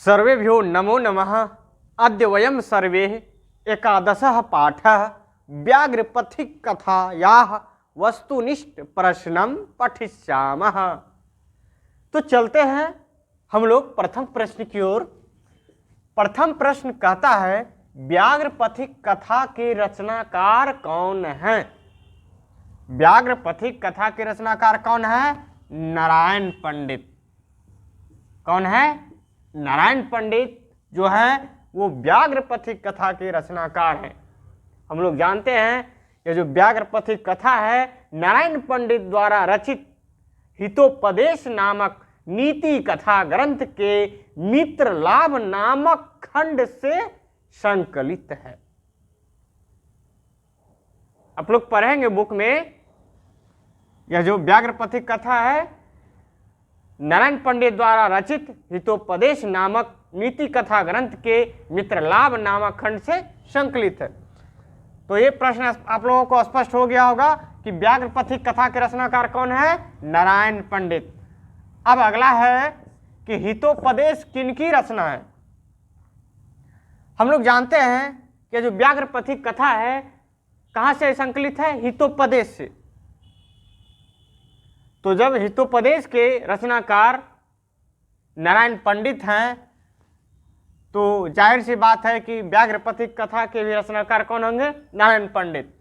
सर्वेभ्यो नमो नमः। अद्य वयं सर्वे एकादशः पाठः व्याघ्रपथिकथायाः वस्तुनिष्ठ प्रश्नं पठिष्यामः। तो चलते हैं हम लोग प्रथम प्रश्न की ओर। प्रथम प्रश्न कहता है व्याघ्रपथिक कथा के रचनाकार कौन है? व्याघ्रपथिक कथा के रचनाकार कौन है? नारायण पंडित। कौन है? नारायण पंडित जो है वो व्याघ्रपथिक कथा के रचनाकार हैं। हम लोग जानते हैं ये जो व्याघ्रपथिक कथा है नारायण पंडित द्वारा रचित हितोपदेश नामक नीति कथा ग्रंथ के मित्र लाभ नामक खंड से संकलित है। आप लोग पढ़ेंगे बुक में, यह जो व्याघ्रपथिक कथा है नारायण पंडित द्वारा रचित हितोपदेश नामक नीति कथा ग्रंथ के मित्र लाभ नामक खंड से संकलित है। तो ये प्रश्न आप लोगों को स्पष्ट हो गया होगा कि व्याघ्रपथिक कथा के रचनाकार कौन है? नारायण पंडित। अब अगला है कि हितोपदेश किनकी रचना है? हम लोग जानते हैं कि जो व्याघ्रपथिक कथा है कहां से संकलित है? हितोपदेश से। तो जब हितोपदेश के रचनाकार नारायण पंडित हैं तो जाहिर सी बात है कि व्याघ्रपथिक कथा के भी रचनाकार कौन होंगे? नारायण पंडित।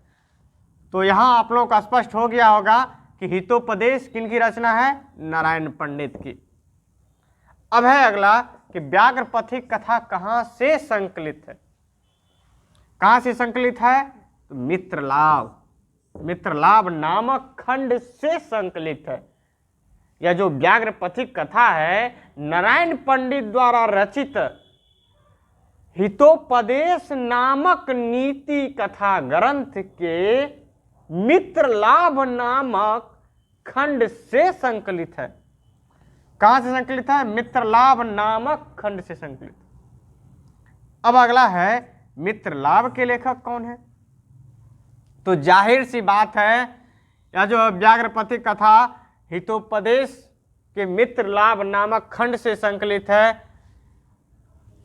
तो यहाँ आप लोगों का स्पष्ट हो गया होगा कि हितोपदेश किनकी रचना है? नारायण पंडित की। अब है अगला कि व्याघ्रपथिक कथा कहाँ से संकलित है? कहाँ से संकलित है? तो मित्रलाभ नामक खंड से संकलित है। यह जो व्याघ्रपथिक कथा है नारायण पंडित द्वारा रचित हितोपदेश नामक नीति कथा ग्रंथ के मित्रलाभ नामक खंड से संकलित है। कहां से संकलित है? मित्रलाभ नामक खंड से संकलित। अब अगला है मित्रलाभ के लेखक कौन है? तो जाहिर सी बात है यह जो व्याघ्रपथिक कथा हितोपदेश के मित्रलाभ नामक खंड से संकलित है।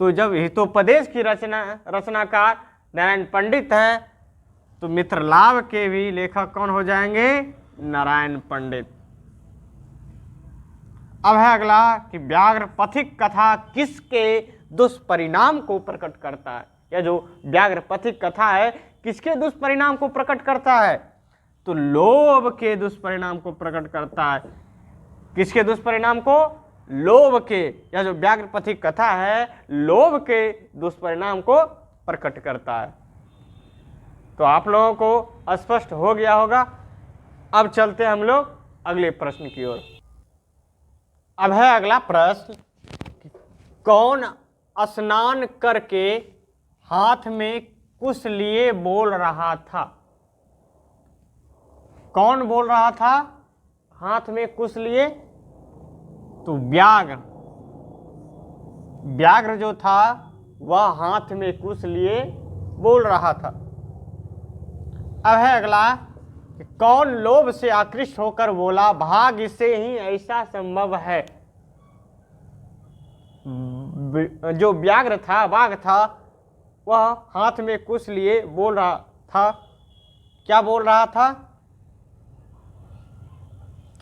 तो जब हितोपदेश की रचनाकार नारायण पंडित है तो मित्रलाभ के भी लेखक कौन हो जाएंगे? नारायण पंडित। अब है अगला कि व्याघ्रपथिक कथा किसके दुष्परिणाम को प्रकट करता है? यह जो व्याघ्रपथिक कथा है किसके दुष्परिणाम को प्रकट करता है? तो लोभ के दुष्परिणाम को प्रकट करता है। किसके दुष्परिणाम को? लोभ के। यह जो व्याघ्रपथिक कथा है लोभ के दुष्परिणाम को प्रकट करता है। तो आप लोगों को स्पष्ट हो गया होगा। अब चलते हम लोग अगले प्रश्न की ओर। अब है अगला प्रश्न, कौन स्नान करके हाथ में कुछ लिए बोल रहा था? कौन बोल रहा था हाथ में कुछ लिए? तो व्याघ्र जो था वह हाथ में कुछ लिए बोल रहा था। अब है अगला कि कौन लोभ से आकृष्ट होकर बोला भाग्य से ही ऐसा संभव है? जो व्याघ्र था, बाघ था, वह हाथ में कुछ लिए बोल रहा था। क्या बोल रहा था?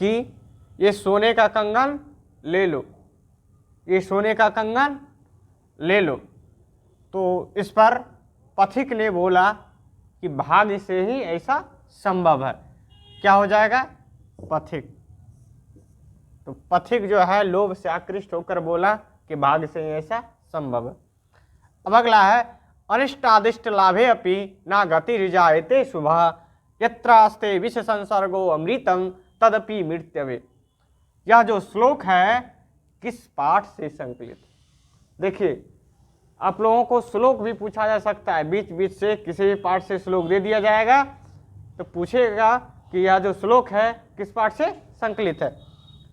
कि ये सोने का कंगन ले लो, ये सोने का कंगन ले लो। तो इस पर पथिक ने बोला कि भाग्य से ही ऐसा संभव है। क्या हो जाएगा? पथिक। तो पथिक जो है लोभ से आकृष्ट होकर बोला कि भाग्य से ही ऐसा संभव है। अब अगला है अनिष्टादिष्ट लाभे अपि ना गतिर्जायते शुभः यत्रास्ते विष संसर्गो अमृतम तदपि मृत्यवे। यह जो श्लोक है किस पाठ से संकलित? देखिए आप लोगों को श्लोक भी पूछा जा सकता है, बीच बीच से किसी भी पाठ से श्लोक दे दिया जाएगा तो पूछेगा कि यह जो श्लोक है किस पाठ से संकलित है।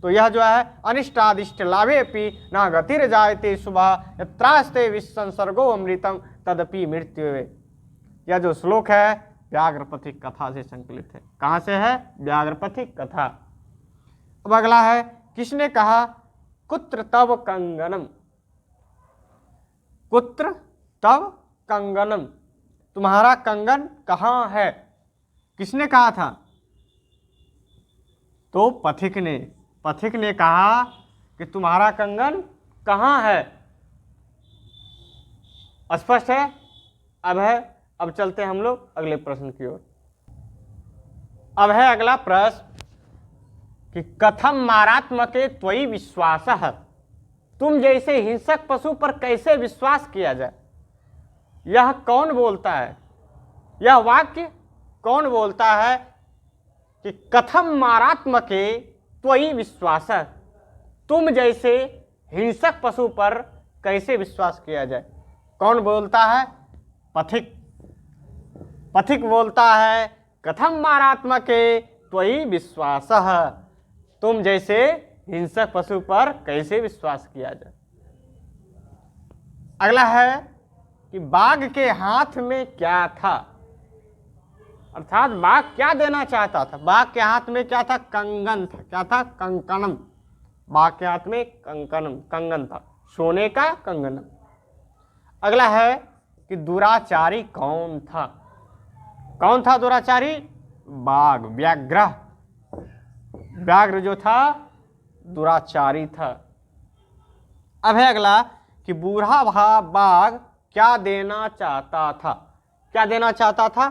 तो यह जो है अनिष्टादिष्ट लाभे अपि न गतिर्जायते शुभः यत्रास्ते विष संसर्गो अमृतम तदपि मृत्युवे। यह जो श्लोक है व्याघ्रपथिक कथा से संकलित है। कहाँ से है? व्याघ्रपथिक कथा। अब अगला है किसने कहा कुत्र तव कंगनम? कुत्र तव कंगनम, तुम्हारा कंगन कहाँ है। किसने कहा था? तो पथिक ने कहा कि तुम्हारा कंगन कहाँ है। स्पष्ट है? अब चलते हैं हम लोग अगले प्रश्न की ओर। अब है अगला प्रश्न कि कथम मारात्मके त्वयि विश्वासः, तुम जैसे हिंसक पशु पर कैसे विश्वास किया जाए। यह कौन बोलता है? यह वाक्य कौन बोलता है कि कथम मारात्मके त्वयि विश्वासः, तुम जैसे हिंसक पशु पर कैसे विश्वास किया जाए। कौन बोलता है? पथिक बोलता है कथम मारात्मके त्वयि विश्वासः, तुम जैसे हिंसक पशु पर कैसे विश्वास किया जाए। अगला है कि बाघ के हाथ में क्या था, अर्थात बाघ क्या देना चाहता था। बाघ के हाथ में क्या था? कंगन था। क्या था? कंकणम। बाघ के हाथ में कंगन था, सोने का कंगन। अगला है कि दुराचारी कौन था। कौन था दुराचारी? बाघ, व्याघ्र जो था दुराचारी था। अब है अगला कि बूढ़ा बाघ क्या देना चाहता था। क्या देना चाहता था?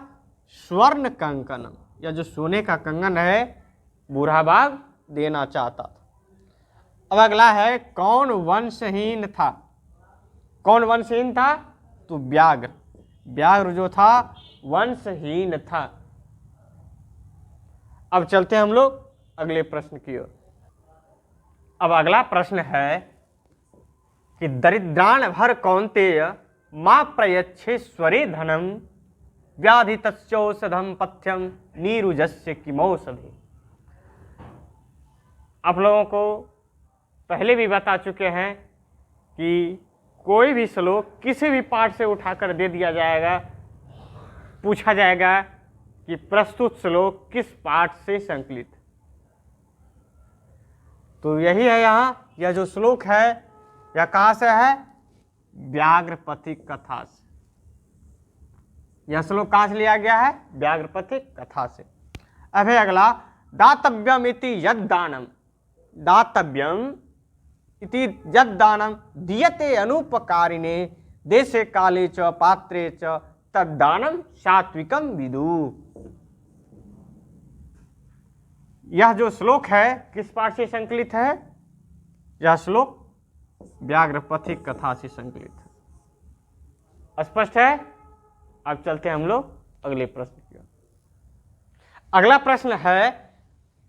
स्वर्ण कंकणम, या जो सोने का कंगन है बूढ़ा बाघ देना चाहता था। अब अगला है कौन वंशहीन था। कौन वंशहीन था? तो व्याघ्र जो था वंशहीन था। अब चलते हैं हम लोग अगले प्रश्न की ओर। अब अगला प्रश्न है कि दरिद्रान भर कौन्तेय मा प्रयच्छेश्वरे धनम व्याधि तस्यौषधम पथ्यम नीरुजस्य किमौषधि। आप लोगों को पहले भी बता चुके हैं कि कोई भी श्लोक किसी भी पाठ से उठाकर दे दिया जाएगा, पूछा जाएगा कि प्रस्तुत श्लोक किस पाठ से संकलित। तो यही है यहाँ, यह जो श्लोक है यह कहाँ से है? व्याघ्रपथिक कथा से। यह श्लोक कहाँ से लिया गया है? व्याघ्रपथिक कथा से। अब है अगला दातव्यम इति यद दानम, दातव्यम इति यद दानम दीयते अनुपकारिणे देशे काले च पात्रे च तद्दानम सात्विकम विदु। यह जो श्लोक है किस पाठ से संकलित है? यह श्लोक व्याघ्रपथिक कथा से संकलित है। स्पष्ट है? अब चलते हैं हम लोग अगले प्रश्न की ओर। अगला प्रश्न है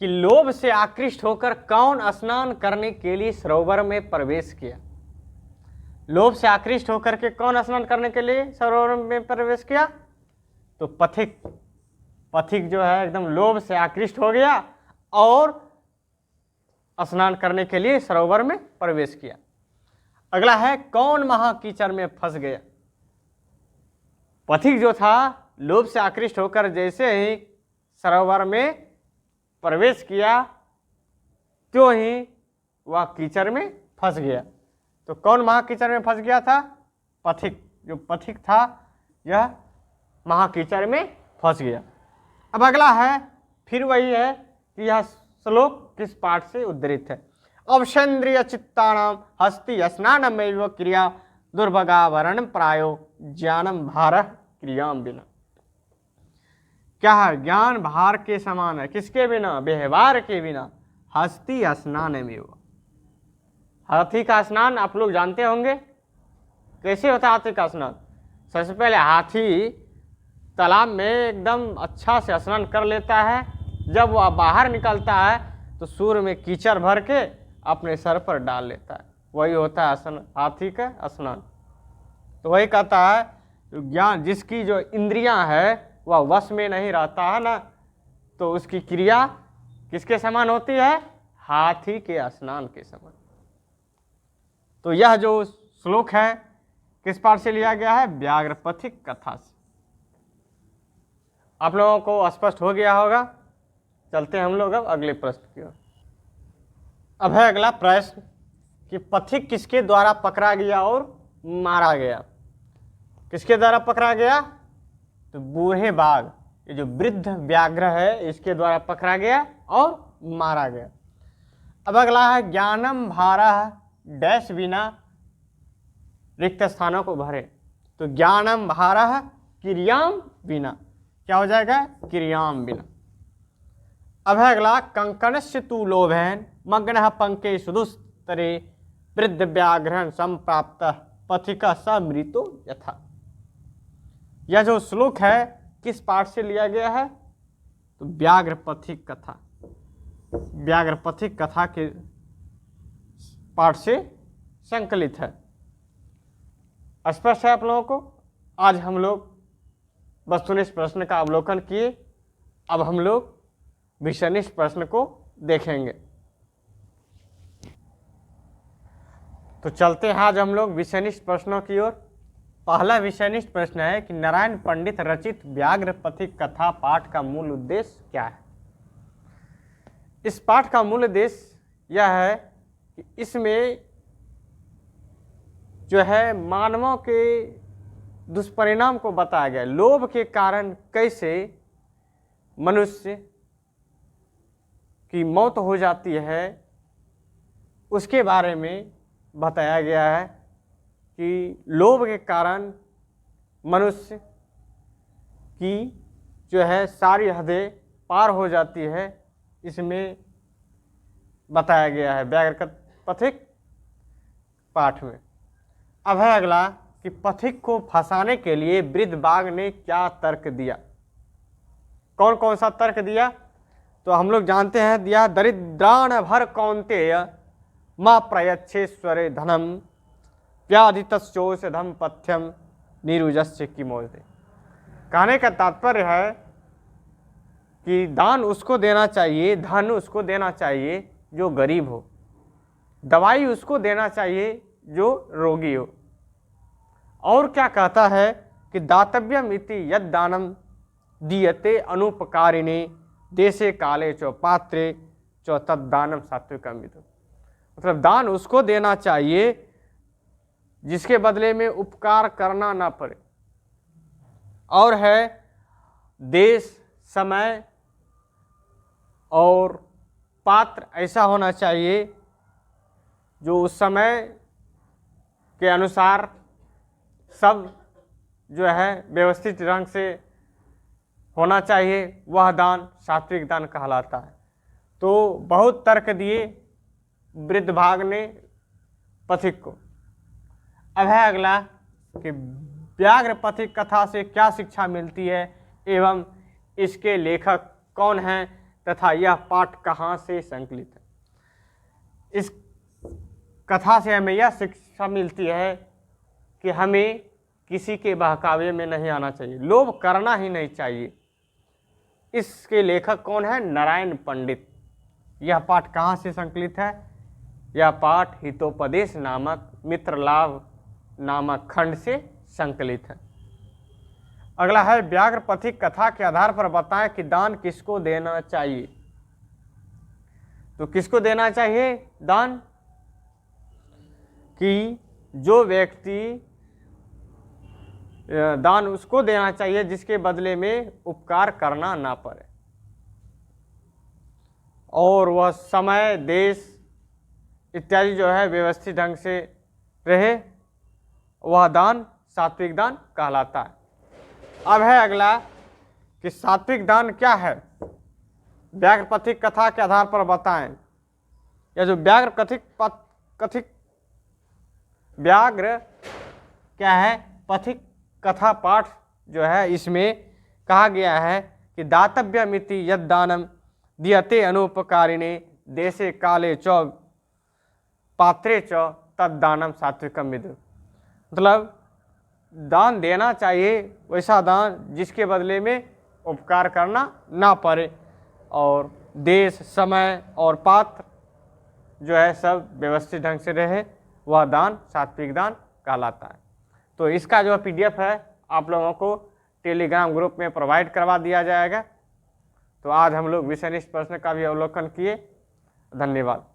कि लोभ से आकृष्ट होकर कौन स्नान करने के लिए सरोवर में प्रवेश किया। लोभ से आकृष्ट होकर के कौन स्नान करने के लिए सरोवर में प्रवेश किया? तो पथिक जो है एकदम लोभ से आकृष्ट हो गया और स्नान करने के लिए सरोवर में प्रवेश किया। अगला है कौन महाकीचड़ में फंस गया। पथिक जो था लोभ से आकृष्ट होकर जैसे ही सरोवर में प्रवेश किया त्यों ही वह कीचड़ में फंस गया। तो कौन महाकीचड़ में फंस गया था? पथिक। जो पथिक था यह महाकीचड़ में फंस गया। अब अगला है फिर वही है कि यह श्लोक किस पाठ से उद्धृत है। अवसेन्द्रिय चित्तानाम हस्ति स्नानमेव क्रिया दुर्भगावरण प्रायो ज्ञानम भार क्रियाम बिना। क्या है? ज्ञान भार के समान है। किसके बिना? व्यवहार के बिना। हस्ति स्नानमेव, हाथी का स्नान आप लोग जानते होंगे। कैसे होता है हाथी का स्नान? सबसे पहले हाथी तालाब में एकदम अच्छा से स्नान कर लेता है। जब वह बाहर निकलता है तो सूर्य में कीचड़ भर के अपने सर पर डाल लेता है। वही होता है हाथी का स्नान। तो वही कहता है ज्ञान, जिसकी जो इंद्रियां है वह वश में नहीं रहता है ना, तो उसकी क्रिया किसके समान होती है? हाथी के स्नान के समान। तो यह जो श्लोक है किस पाठ से लिया गया है? व्याघ्रपथिक कथा से। आप लोगों को स्पष्ट हो गया होगा। चलते हैं हम लोग अब अगले प्रश्न की ओर। अब है अगला प्रश्न कि पथिक किसके द्वारा पकड़ा गया और मारा गया। किसके द्वारा पकड़ा गया? तो बूढ़े बाघ, ये जो वृद्ध व्याघ्र है, इसके द्वारा पकड़ा गया और मारा गया। अब अगला है ज्ञानम भारः डैश बिना रिक्त स्थानों को भरे। तो ज्ञानम भारः क्रियाम बिना, क्या हो जाएगा? क्रियाम बिना। अब है अगला कंकणस्य तु लोभेन मग्नः पंके सुदुस्तरे वृद्ध व्याघ्रं संप्राप्त पथिक स मृतो यथा। यह जो श्लोक है किस पाठ से लिया गया है? तो व्याघ्र पथिक कथा, व्याघ्र पथिक कथा के पाठ से संकलित है। स्पष्ट है आप लोगों को? आज हम लोग वस्तुनिष्ठ प्रश्न का अवलोकन किए। अब हम लोग विषयनिष्ठ प्रश्न को देखेंगे। तो चलते हैं आज हम लोग विषयनिष्ठ प्रश्नों की ओर। पहला विषयनिष्ठ प्रश्न है कि नारायण पंडित रचित व्याघ्र पथिक कथा पाठ का मूल उद्देश्य क्या है? इस पाठ का मूल उद्देश्य यह है कि इसमें जो है मानवों के दुष्परिणाम को बताया गया। लोभ के कारण कैसे मनुष्य की मौत हो जाती है, उसके बारे में बताया गया है कि लोभ के कारण मनुष्य की जो है सारी हदें पार हो जाती है, इसमें बताया गया है व्याघ्र पथिक पाठ में। अब है अगला कि पथिक को फंसाने के लिए वृद्ध बाघ ने क्या तर्क दिया? कौन कौन सा तर्क दिया? तो हम लोग जानते हैं, दिया दरिद्राण भर कौन्तेय मां प्रयच्छेश्वरे धनम व्याधितश्चोषधम पथ्यम नीरुजस्य की मोजदे। कहने का तात्पर्य है कि दान उसको देना चाहिए, धन उसको देना चाहिए जो गरीब हो, दवाई उसको देना चाहिए जो रोगी हो। और क्या कहता है कि दातव्यम इति यद दानम दीयते अनुपकारिणे देशे काले चो पात्रे चो तद दानम सात्विकम विदु। मतलब दान उसको देना चाहिए जिसके बदले में उपकार करना ना पड़े, और है देश, समय और पात्र ऐसा होना चाहिए जो उस समय के अनुसार सब जो है व्यवस्थित ढंग से होना चाहिए, वह दान सात्विक दान कहलाता है। तो बहुत तर्क दिए वृद्ध बाघ ने पथिक को। अब है अगला कि व्याघ्र पथिक कथा से क्या शिक्षा मिलती है एवं इसके लेखक कौन हैं तथा यह पाठ कहाँ से संकलित है। इस कथा से हमें यह शिक्षा मिलती है कि हमें किसी के बहकावे में नहीं आना चाहिए, लोभ करना ही नहीं चाहिए। इसके लेखक कौन है? नारायण पंडित। यह पाठ कहाँ से संकलित है? यह पाठ हितोपदेश नामक मित्र लाभ नामक खंड से संकलित है। अगला है व्याघ्र पथिक कथा के आधार पर बताएं कि दान किसको देना चाहिए। तो किसको देना चाहिए दान? कि जो व्यक्ति दान उसको देना चाहिए जिसके बदले में उपकार करना ना पड़े, और वह समय, देश इत्यादि जो है व्यवस्थित ढंग से रहे, वह दान सात्विक दान कहलाता है। अब है अगला कि सात्विक दान क्या है, व्याघ्र पथिक कथा के आधार पर बताएं। यह जो व्याघ्र कथिक व्याघ्र क्या है पथिक कथा पाठ जो है, इसमें कहा गया है कि दातव्यमिति यद दानम दीयते अनुपकारिणे देशे काले च पात्रे च तद दानम सात्विकम विदु। मतलब दान देना चाहिए वैसा दान जिसके बदले में उपकार करना ना पड़े, और देश, समय और पात्र जो है सब व्यवस्थित ढंग से रहे, वह दान सात्विक दान कहलाता है। तो इसका जो PDF है आप लोगों को टेलीग्राम ग्रुप में प्रोवाइड करवा दिया जाएगा। तो आज हम लोग विषयनिष्ठ प्रश्न का भी अवलोकन किए। धन्यवाद।